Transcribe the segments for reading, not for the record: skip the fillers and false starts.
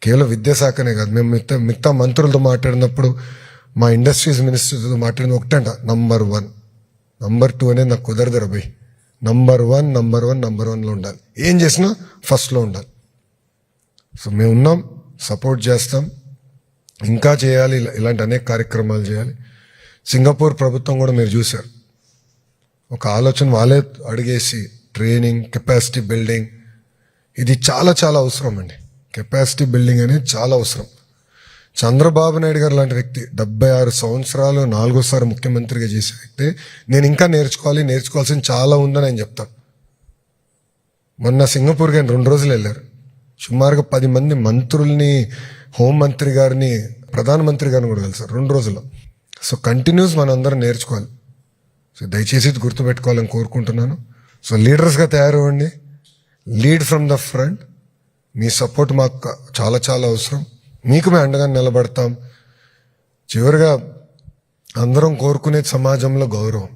కేవలం విద్యాశాఖనే కాదు, మేము మిగతా మంత్రులతో మాట్లాడినప్పుడు, మా ఇండస్ట్రీస్ మినిస్టర్తో మాట్లాడిన ఒకటంట, నంబర్ 1, నంబర్ 2 అనేది నాకు కుదరదు రబై. నంబర్ 1లో ఉండాలి. ఏం చేసినా ఫస్ట్లో ఉండాలి. సో మేము ఉన్నాం, సపోర్ట్ చేస్తాం, ఇంకా చేయాలి, ఇలాంటి అనేక కార్యక్రమాలు చేయాలి. సింగపూర్ ప్రభుత్వం కూడా మీరు చూశారు, ఒక ఆలోచన వాళ్ళే అడిగేసి ట్రైనింగ్, కెపాసిటీ బిల్డింగ్, ఇది చాలా చాలా అవసరం అండి. కెపాసిటీ బిల్డింగ్ అనేది చాలా అవసరం. చంద్రబాబు నాయుడు గారు లాంటి వ్యక్తి 76 సంవత్సరాలు 4సారి ముఖ్యమంత్రిగా చేసే వ్యక్తి, నేను ఇంకా నేర్చుకోవాల్సింది చాలా ఉందని ఆయన చెప్తాను. మొన్న సింగపూర్కి ఆయన 2 రోజులు వెళ్ళారు. సుమారుగా 10 మంది మంత్రుల్ని, హోంమంత్రి గారిని, ప్రధానమంత్రి గారిని కూడా కలిసారు 2 రోజుల్లో. సో కంటిన్యూస్ మనం అందరం నేర్చుకోవాలి. సో దయచేసి ఇది గుర్తుపెట్టుకోవాలని కోరుకుంటున్నాను. సో లీడర్స్గా తయారవ్వండి, లీడ్ ఫ్రమ్ ద ఫ్రంట్. మీ సపోర్ట్ మాకు చాలా చాలా అవసరం. మీకు మేము అండగా నిలబడతాం. చివరిగా అందరం కోరుకునేది సమాజంలో గౌరవం.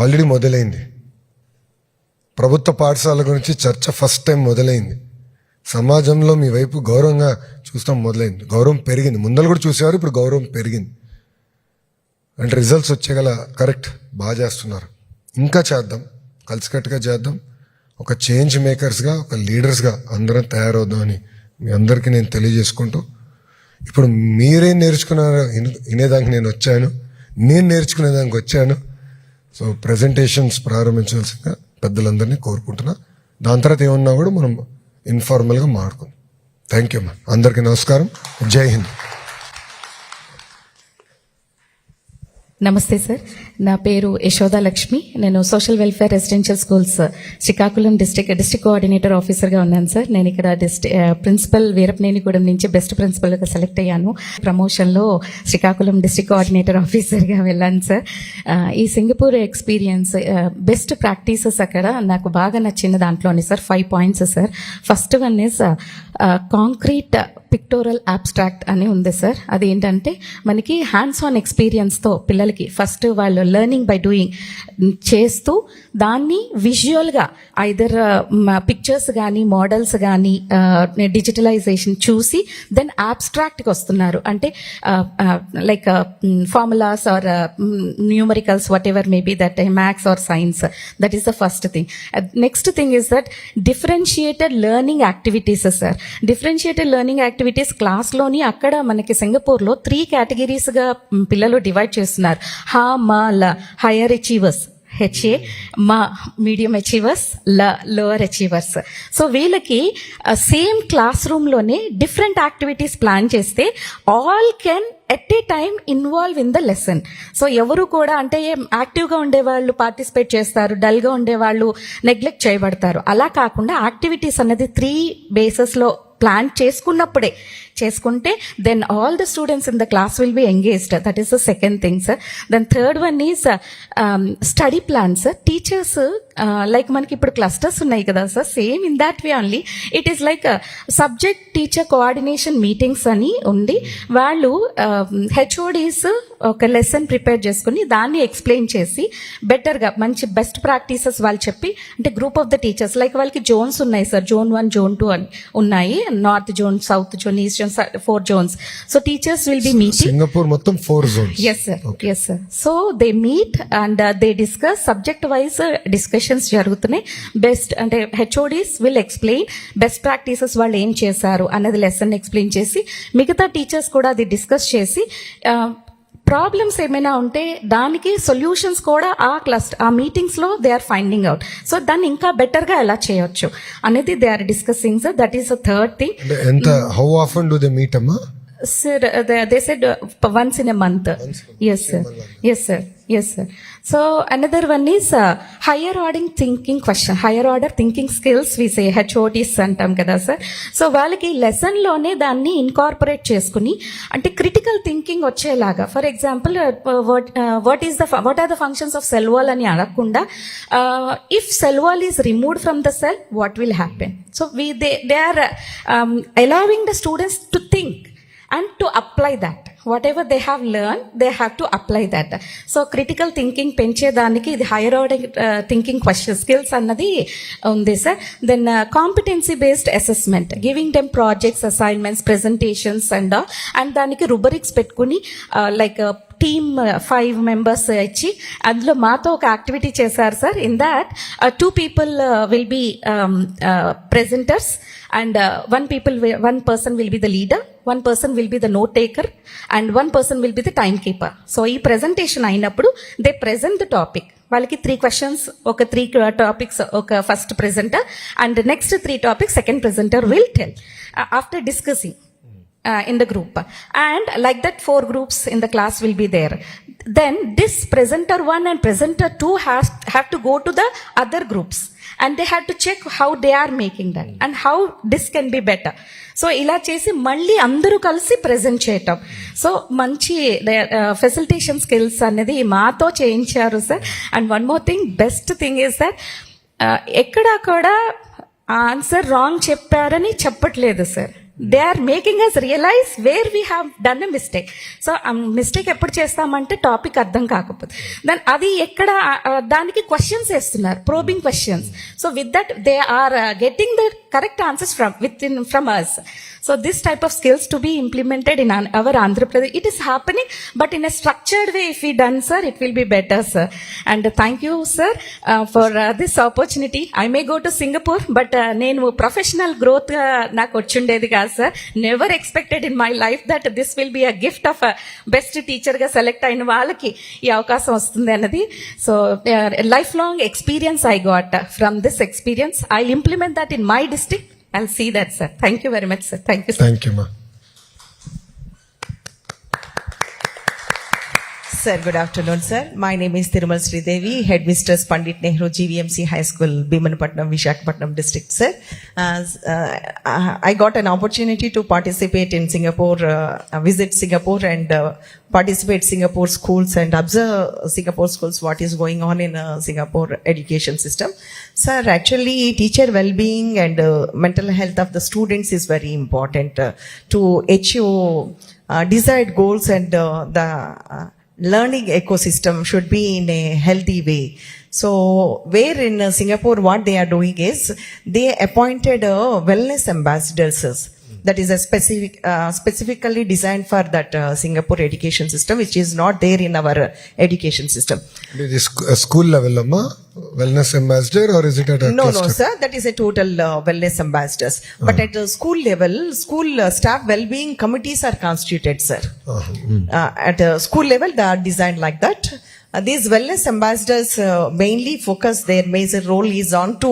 ఆల్రెడీ మొదలైంది. ప్రభుత్వ పాఠశాల గురించి చర్చ ఫస్ట్ టైం మొదలైంది. సమాజంలో మీ వైపు గౌరవంగా చూస్తాం మొదలైంది. గౌరవం పెరిగింది. ముందర కూడా చూసేవారు, ఇప్పుడు గౌరవం పెరిగింది. అంటే రిజల్ట్స్ వచ్చేగల కరెక్ట్, బాగా చేస్తున్నారు. ఇంకా చేద్దాం, కలిసికట్టుగా చేద్దాం. ఒక చేంజ్ మేకర్స్గా, ఒక లీడర్స్గా అందరం తయారవుదామని మీ అందరికీ నేను తెలియజేసుకుంటూ, ఇప్పుడు మీరేం నేర్చుకున్నారో వినేదానికి నేను నేర్చుకునేదానికి వచ్చాను. సో ప్రజెంటేషన్స్ ప్రారంభించాల్సిందిగా పెద్దలందరినీ కోరుకుంటున్నా. దాని తర్వాత ఏమన్నా కూడా మనం ఇన్ఫార్మల్గా మాట్లాడుకుందాం. థ్యాంక్ యూ అమ్మా. అందరికీ నమస్కారం. జై హింద్. నమస్తే సార్, నా పేరు యశోదా లక్ష్మి. నేను social welfare residential schools Srikakulam district coordinator ఆఫీసర్గా ఉన్నాను సార్. నేను ఇక్కడ ప్రిన్సిపల్ వీరపనేనిగూడెం నుంచి బెస్ట్ ప్రిన్సిపల్గా సెలెక్ట్ అయ్యాను. ప్రమోషన్లో శ్రీకాకుళం డిస్ట్రిక్ట్ కోఆర్డినేటర్ ఆఫీసర్గా వెళ్ళాను సార్. ఈ సింగపూర్ ఎక్స్పీరియన్స్, బెస్ట్ ప్రాక్టీసెస్ అక్కడ నాకు బాగా నచ్చిన దాంట్లోనే sir 5 points sir. First one is concrete pictorial abstract అని ఉంది సార్. అది ఏంటంటే మనకి హ్యాండ్స్ ఆన్ ఎక్స్పీరియన్స్తో పిల్లలకి ఫస్ట్ వాళ్ళు లెర్నింగ్ బై డూయింగ్ చేస్తూ దాన్ని విజువల్గా ఐదర్ పిక్చర్స్ కానీ మోడల్స్ కానీ డిజిటలైజేషన్ చూసి దెన్ అబ్స్ట్రాక్ట్కి వస్తున్నారు. అంటే like formulas or numericals whatever may be that maths or science. That is the first thing. Next thing is that differentiated learning activities sir. Differentiated learning activities క్లాస్లోని అక్కడ మనకి సింగపూర్లో 3 కేటగిరీస్గా పిల్లలు డివైడ్ చేస్తున్నారు. హా, మా, ల. హైయర్ అచీవర్స్ HA, మా medium achievers, lower achievers. So వీళ్ళకి సేమ్ క్లాస్ రూమ్లోనే డిఫరెంట్ యాక్టివిటీస్ ప్లాన్ చేస్తే all can at a time involve in the lesson. So ఎవరు కూడా అంటే యాక్టివ్గా ఉండేవాళ్ళు పార్టిసిపేట్ చేస్తారు, డల్గా ఉండేవాళ్ళు నెగ్లెక్ట్ చేయబడతారు. అలా కాకుండా యాక్టివిటీస్ అనేది 3 బేసెస్లో ప్లాన్ చేసుకుంటే then all the students in the class will be engaged. That is the second thing sir. Then third one is study plans. Teachers like మనకి ఇప్పుడు క్లస్టర్స్ ఉన్నాయి కదా sir, same in that way only it is like subject teacher coordination meetings అని ఉండి వాళ్ళు HODs ఒక lesson prepare చేసుకుని దాన్ని ఎక్స్ప్లెయిన్ చేసి బెటర్గా మంచి బెస్ట్ ప్రాక్టీసెస్ వాళ్ళు చెప్పి, అంటే group of the teachers like వాళ్ళకి జోన్స్ ఉన్నాయి సార్, జోన్ 1, జోన్ 2 అని ఉన్నాయి. North zone, south zone, east zone, 4 zones. So teachers will be meeting. Singapore మొత్తం 4 zones. Yes sir. Okay. Yes sir. So they meet and they discuss subject wise discussions జరుగుతున్నాయి. Best అంటే HODs will explain best practices వాళ్ళు ఏం చేశారు అన్నది lesson explain చేసి మిగతా teachers కూడా అది డిస్కస్ చేసి ప్రాబ్లమ్స్ ఏమైనా ఉంటే దానికి సొల్యూషన్స్ కూడా ఆ మీటింగ్స్ లో they are finding out. So దాన్ని ఇంకా బెటర్ గా ఎలా చేయొచ్చు అనేది they are discussing sir. That is the third thing. How often do they meet అమ్మా? Sir, they said once in a month. Yes, sir. Yes, sir. Yes, sir. So another one is higher order thinking skills. We say HODs antam kada sir. So వాళ్ళకి lesson లోనే దాన్ని incorporate చేసుకుని అంటే critical thinking వచ్చేలాగా, for example what are the functions of cell wall అని అడగకుండా if cell wall is removed from the cell, what will happen? So they are allowing the students to think and to apply that. whatever they have learned, they have to apply that. So critical thinking పెంచేదానికి ఇది higher order thinking question skills అన్నది ఉంది sir. Then competency based assessment, giving them projects, assignments, presentations and దానికి rubrics పెట్టుకుని like team 5 members ఇచ్చి అందులో మాతో ఒక యాక్టివిటీ చేశారు sir. In that 2 people will be presenters and one person will be the leader, one person will be the note taker and one person will be the timekeeper. So ఈ presentation అయినప్పుడు they present the topic. వాళ్ళకి 3 questions, ఒక 3 topics ఒక first presenter and next 3 topics second presenter will tell after discussing in the group, and like that 4 groups in the class will be there. Then this presenter 1 and presenter 2 have to go to the other groups and they have to check how they are making that and how this can be better. So ఇలా చేసి మళ్ళీ అందరూ కలిసి present చేయటం. So మంచి facilitation skills అనేది మాతో చేయించారు sir. And one more thing, best thing is sir, ఎక్కడా కూడా ఆన్సర్ రాంగ్ చెప్పారని చెప్పట్లేదు sir. They are making us realise where we have done a mistake. So ఆ మిస్టేక్ ఎప్పుడు చేస్తామంటే టాపిక్ అర్థం కాకపోతే దాని అది ఎక్కడ దానికి క్వశ్చన్స్ వేస్తున్నారు, probing questions. So with that they are getting the correct answers from us. So this type of skills to be implemented in our Andhra Pradesh. It is happening, but in a structured way. If we done, sir, it will be better, sir. And thank you, sir, for this opportunity. I may go to Singapore, but nenu professional growth నాకు వచ్చుండేది కాదు sir. Never expected in my life that this will be a gift of a best teacher గా select అయిన వాళ్ళకి ఈ అవకాశం వస్తుంది అన్నది. So life long experience I got from this experience. I'll implement that in my district. I'll see that, sir. Thank you very much, sir. Thank you, sir. Thank you, ma. Sir, good afternoon, sir. My name is Thirumal Sridevi, Headmistress Pandit Nehru GVMC High School, Bhimanapatnam, Visakhapatnam district, sir. I got an opportunity to participate in Singapore, visit Singapore and participate Singapore schools and observe Singapore schools, what is going on in Singapore education system. Sir, actually teacher well-being and mental health of the students is very important to achieve desired goals, and the learning ecosystem should be in a healthy way. So where in Singapore what they are doing is they appointed wellness ambassadors. That is a specifically designed for that Singapore education system, which is not there in our education system. It is school level, amma, wellness ambassador, or is it at a No, cluster? sir, that is a total wellness ambassadors. But at school level, school staff well-being committees are constituted, sir. At school level, they are designed like that. These wellness ambassadors mainly focus, their major role is on to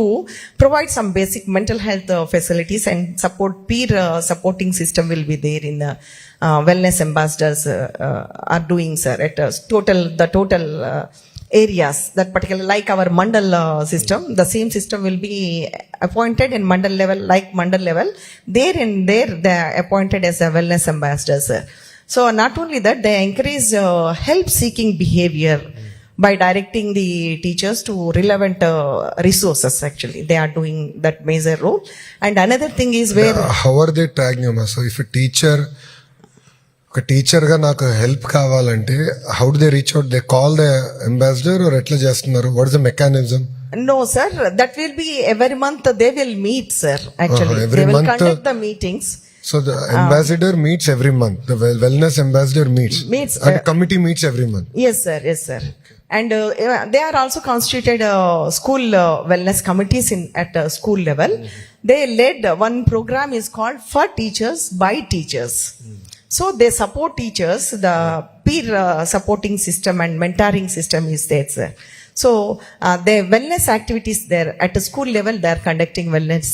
provide some basic mental health facilities and support. Peer supporting system will be there in wellness ambassadors are doing, sir, at the total areas, that particular, like our mandal system, the same system will be appointed in mandal level, like mandal level. There they are appointed as a wellness ambassadors, sir. So not only that, they encourage help-seeking behavior by directing the teachers to relevant resources. Actually, they are doing that major role. And another thing is where How are they tagging, amma? So if a teacher, ఒక teacher గా నాకు help కావాలంటే how do they reach out? They call the ambassador or ఎట్లా చేస్తున్నారు? What is the mechanism? No, sir, that will be every month they will meet, sir. Actually, every they will month, conduct the meetings. So the ambassador meets every month. The wellness ambassador meets. And committee meets every month. Yes, sir. Yes, sir. And they are also constituted school wellness committees at school level. They led one program is called For Teachers by Teachers. So they support teachers. The peer supporting system and mentoring system is there, sir. So the wellness activities there at a school level, they are conducting wellness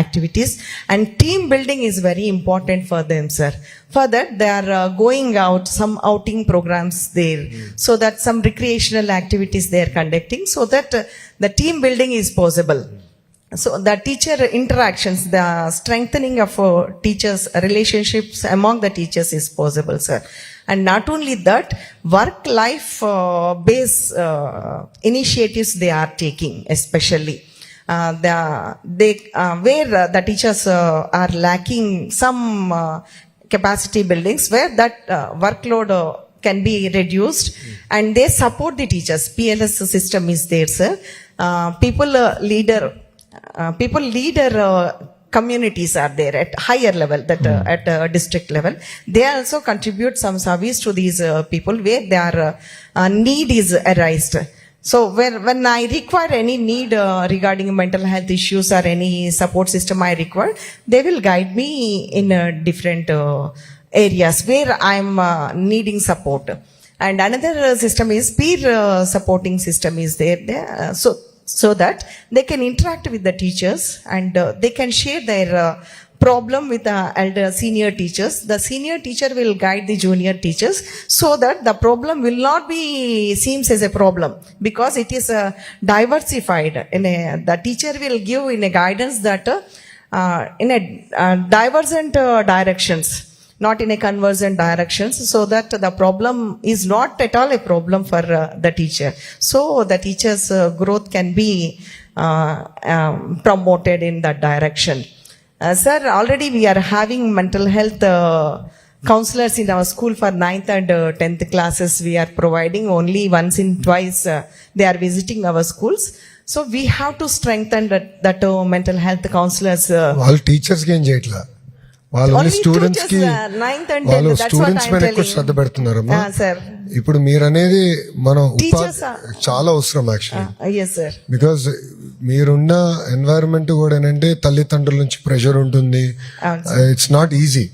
activities, and team building is very important for them, sir. For that, they are going out, some outing programs there, so that some recreational activities they are conducting, so that the team building is possible. So the teacher interactions, the strengthening of teachers' relationships among the teachers is possible, sir. And not only that, work-life based initiatives they are taking, especially where the teachers are lacking some capacity buildings where that workload can be reduced, and they support the teachers. PLS system is there, sir. People leader communities are there at higher level, that at district level. They also contribute some service to these people where their need is arised. So when I require any need regarding mental health issues or any support system I require, they will guide me in different areas where I'm needing support. And another system is peer supporting system is there. So that they can interact with the teachers, and they can share their problem with the elder senior teachers. The senior teacher will guide the junior teachers so that the problem will not be seems as a problem, because it is diversified. The teacher will give in a guidance that in a divergent directions, not in a convergent directions, so that the problem is not at all a problem for the teacher. So the teacher's growth can be promoted in that direction. Sir, already we are having mental health counselors in our school for 9th and 10th classes. We are providing only once in twice. They are visiting our schools. So we have to strengthen that mental health counselors. వాళ్ళు టీచర్స్కి ఏం చేయట్లా, వాళ్ళు only students కి, వాళ్ళు students మీద ఎక్కువ శ్రద్ధ పెడుతున్నారమ్మా. sir. ఇప్పుడు మీరు అనేది మనం Teachers చాలా అవసరం యాక్చువల్లీ, Yes, sir. బికాజ్ మీరున్న ఎన్వైరన్మెంట్ కూడా ఏంటంటే తల్లిదండ్రుల నుంచి ప్రెషర్ ఉంటుంది. అవును it's not easy.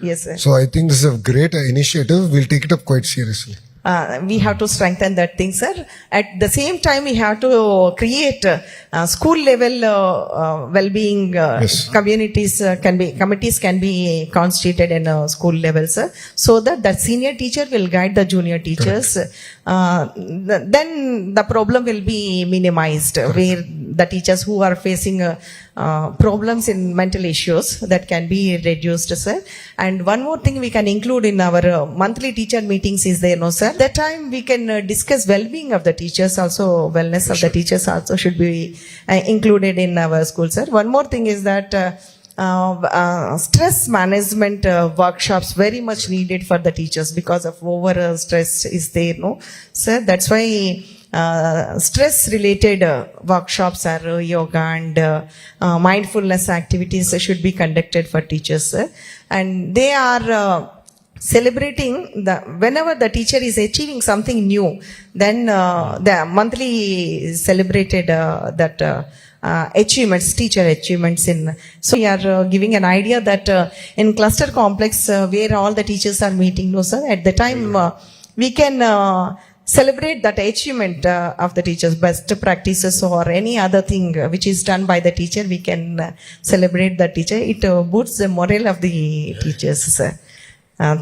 Yes, sir. So I think this is a great initiative. Will take it up quite seriously. We have to strengthen that thing, sir. At the same time, we have to create school level well-being Yes. committees can be constituted in school level, sir, so that the senior teacher will guide the junior teachers. Then the problem will be minimized. Where the teachers who are facing problems in mental issues, that can be reduced, sir. And one more thing we can include in our monthly teacher meetings is there, no, sir. That time we can discuss well-being of the teachers also. Wellness of the teachers also should be included in our school, sir. One more thing is that stress management workshops very much needed for the teachers because of over stress is there, no, sir. That's why stress related workshops are yoga and mindfulness activities should be conducted for teachers, sir. And they are celebrating whenever the teacher is achieving something new, then the monthly celebrated that achievements, teacher achievements in. So we are giving an idea that in cluster complex where all the teachers are meeting, no, sir, at the time we can celebrate that achievement of the teachers, best practices or any other thing which is done by the teacher. We can celebrate the teacher. It boosts the morale of the teachers, sir.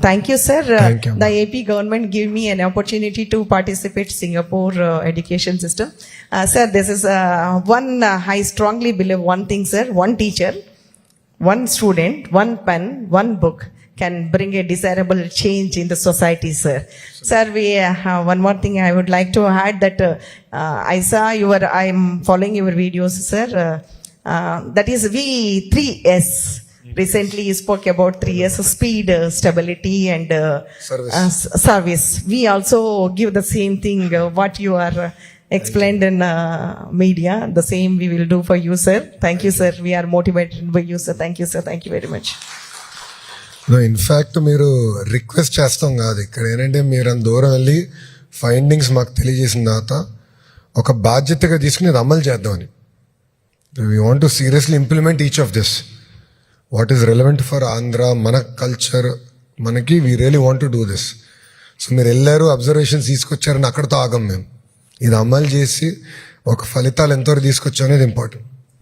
Thank you, sir. Thank you. The AP government gave me an opportunity to participate Singapore education system. Sir, this is one, I strongly believe one thing, sir. One teacher, one student, one pen, one book can bring a desirable change in the society, sir. Sir, we one more thing I would like to add that I saw I am following your videos, sir. That is V3S. Recently you spoke about 3S: speed, stability and service. We also give the same thing what you are explained in media. The same we will do for you, sir. Thank you, sir. We are motivated by you, sir. Thank you, sir. Thank you very much. In fact మీరు request చేస్తాం కాదు, ఇక్కడ ఏంటంటే మీరు అంత దూరం వెళ్ళి findings మాకు తెలియజేసిన తర్వాత ఒక బాధ్యతగా తీసుకుని ఇది అమలు చేద్దామని. We want to seriously implement each of this what is relevant for Andhra, మన కల్చర్, మనకి we really want to do this. So మీరు వెళ్ళారు, అబ్జర్వేషన్స్ తీసుకొచ్చారని అక్కడితో ఆగం మేము. ఇది అమలు చేసి ఒక ఫలితాలు ఎంతవరకు తీసుకొచ్చాం అనేది ఇంపార్టెంట్.